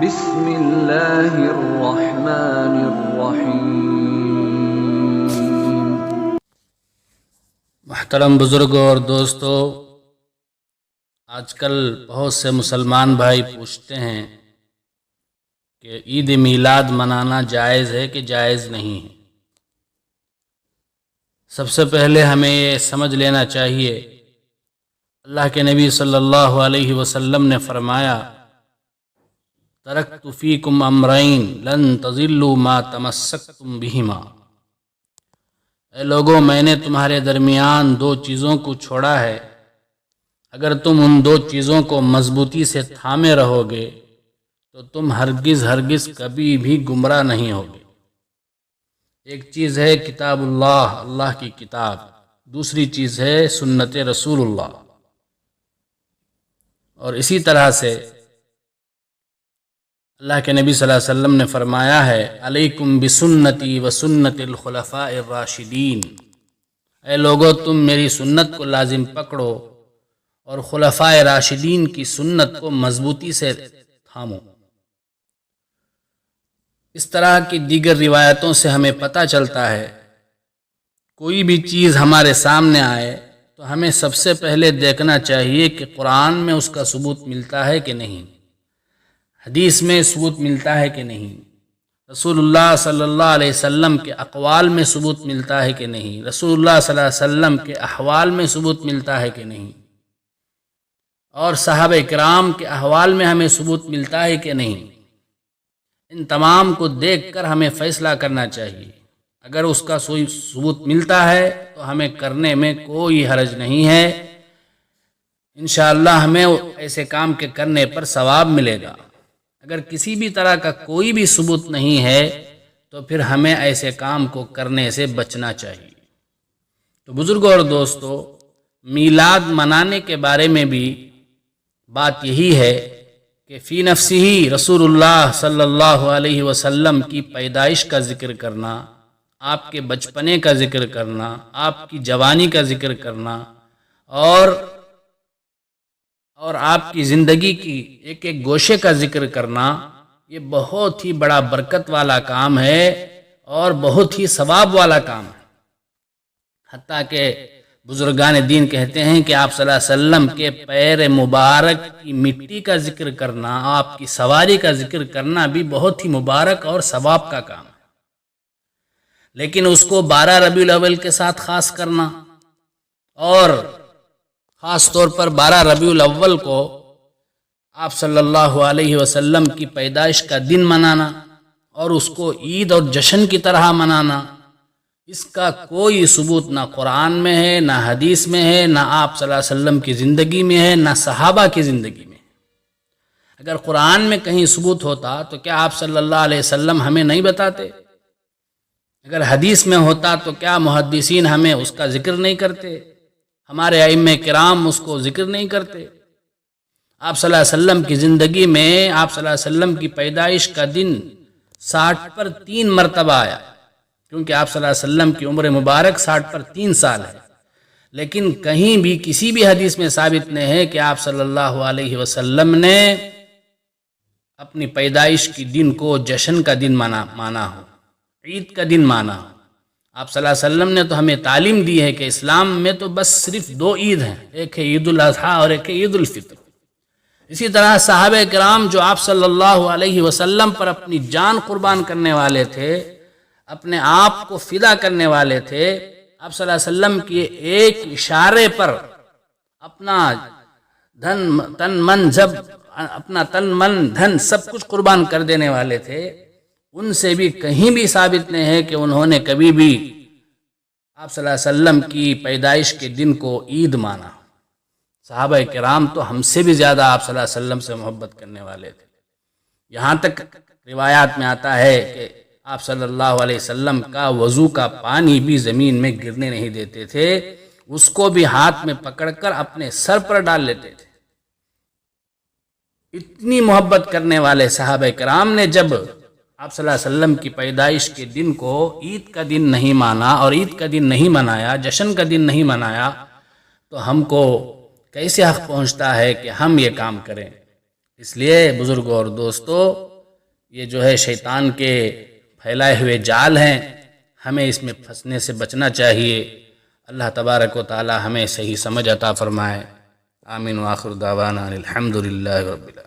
بسم اللہ الرحمن الرحیم۔ محترم بزرگوں اور دوستو، آج کل بہت سے مسلمان بھائی پوچھتے ہیں کہ عید میلاد منانا جائز ہے کہ جائز نہیں ہے۔ سب سے پہلے ہمیں یہ سمجھ لینا چاہیے، اللہ کے نبی صلی اللہ علیہ وسلم نے فرمایا، ترکت فیکم امرین لن تضلوا ما تمسکتم بہما۔ اے لوگوں، میں نے تمہارے درمیان دو چیزوں کو چھوڑا ہے، اگر تم ان دو چیزوں کو مضبوطی سے تھامے رہو گے تو تم ہرگز کبھی بھی گمراہ نہیں ہوگے۔ ایک چیز ہے کتاب اللہ، اللہ کی کتاب، دوسری چیز ہے سنت رسول اللہ۔ اور اسی طرح سے اللہ کے نبی صلی اللہ علیہ وسلم نے فرمایا ہے، علیکم بسنتی و سنت الخلفاء الراشدین۔ اے لوگو، تم میری سنت کو لازم پکڑو اور خلفاء راشدین کی سنت کو مضبوطی سے تھامو۔ اس طرح کی دیگر روایتوں سے ہمیں پتہ چلتا ہے، کوئی بھی چیز ہمارے سامنے آئے تو ہمیں سب سے پہلے دیکھنا چاہیے کہ قرآن میں اس کا ثبوت ملتا ہے کہ نہیں، حدیث میں ثبوت ملتا ہے کہ نہیں، رسول اللہ صلی اللہ علیہ وسلم کے اقوال میں ثبوت ملتا ہے کہ نہیں، رسول اللہ صلی اللہ علیہ وسلم کے احوال میں ثبوت ملتا ہے کہ نہیں، اور صحابہ کرام کے احوال میں ہمیں ثبوت ملتا ہے کہ نہیں۔ ان تمام کو دیکھ کر ہمیں فیصلہ کرنا چاہیے۔ اگر اس کا ثبوت ملتا ہے تو ہمیں کرنے میں کوئی حرج نہیں ہے، انشاءاللہ ہمیں ایسے کام کے کرنے پر ثواب ملے گا۔ اگر کسی بھی طرح کا کوئی بھی ثبوت نہیں ہے تو پھر ہمیں ایسے کام کو کرنے سے بچنا چاہیے۔ تو بزرگوں اور دوستو، میلاد منانے کے بارے میں بھی بات یہی ہے کہ فی نفسی رسول اللہ صلی اللہ علیہ وسلم کی پیدائش کا ذکر کرنا، آپ کے بچپنے کا ذکر کرنا، آپ کی جوانی کا ذکر کرنا، اور آپ کی زندگی کی ایک ایک گوشے کا ذکر کرنا، یہ بہت ہی بڑا برکت والا کام ہے اور بہت ہی ثواب والا کام ہے۔ حتیٰ کہ بزرگان دین کہتے ہیں کہ آپ صلی اللہ علیہ وسلم کے پیر مبارک کی مٹی کا ذکر کرنا، آپ کی سواری کا ذکر کرنا بھی بہت ہی مبارک اور ثواب کا کام ہے۔ لیکن اس کو 12 ربیع الاول کے ساتھ خاص کرنا، اور خاص طور پر 12 ربیع الاول کو آپ صلی اللہ علیہ وسلم کی پیدائش کا دن منانا اور اس کو عید اور جشن کی طرح منانا، اس کا کوئی ثبوت نہ قرآن میں ہے، نہ حدیث میں ہے، نہ آپ صلی اللہ علیہ وسلم کی زندگی میں ہے، نہ صحابہ کی زندگی میں ہے۔ اگر قرآن میں کہیں ثبوت ہوتا تو کیا آپ صلی اللہ علیہ وسلم ہمیں نہیں بتاتے؟ اگر حدیث میں ہوتا تو کیا محدثین ہمیں اس کا ذکر نہیں کرتے؟ ہمارے ائمہ کرام اس کو ذکر نہیں کرتے؟ آپ صلی اللہ علیہ وسلم کی زندگی میں آپ صلی اللہ علیہ وسلم کی پیدائش کا دن 60 پر 3 مرتبہ آیا، کیونکہ آپ صلی اللہ علیہ وسلم کی عمر مبارک 60 پر 3 سال ہے، لیکن کہیں بھی کسی بھی حدیث میں ثابت نہیں ہے کہ آپ صلی اللہ علیہ وسلم نے اپنی پیدائش کی دن کو جشن کا دن مانا ہو، عید کا دن مانا ہو۔ آپ صلی اللہ علیہ وسلم نے تو ہمیں تعلیم دی ہے کہ اسلام میں تو بس صرف 2 عید ہیں، ایک ہے عید الاضحیٰ اور ایک ہے عید الفطر۔ اسی طرح صحابہ کرام جو آپ صلی اللہ علیہ وسلم پر اپنی جان قربان کرنے والے تھے، اپنے آپ کو فدا کرنے والے تھے، آپ صلی اللہ علیہ وسلم کے ایک اشارے پر اپنا تن من دھن سب کچھ قربان کر دینے والے تھے۔ ان سے بھی کہیں بھی ثابت نہیں ہے کہ انہوں نے کبھی بھی آپ صلی اللہ علیہ وسلم کی پیدائش کے دن کو عید مانا۔ صحابہ کرام تو ہم سے بھی زیادہ آپ صلی اللہ علیہ وسلم سے محبت کرنے والے تھے، یہاں تک روایات میں آتا ہے کہ آپ صلی اللہ علیہ وسلم کا وضو کا پانی بھی زمین میں گرنے نہیں دیتے تھے، اس کو بھی ہاتھ میں پکڑ کر اپنے سر پر ڈال لیتے تھے۔ اتنی محبت کرنے والے صحابہ کرام نے جب آپ صلی اللہ علیہ وسلم کی پیدائش کے دن کو عید کا دن نہیں مانا اور عید کا دن نہیں منایا، جشن کا دن نہیں منایا، تو ہم کو کیسے حق پہنچتا ہے کہ ہم یہ کام کریں؟ اس لیے بزرگوں اور دوستو، یہ جو ہے شیطان کے پھیلائے ہوئے جال ہیں، ہمیں اس میں پھنسنے سے بچنا چاہیے۔ اللہ تبارک و تعالی ہمیں صحیح سمجھ عطا فرمائے۔ آمین وآخر دعوانا الحمدللہ رب العالمین۔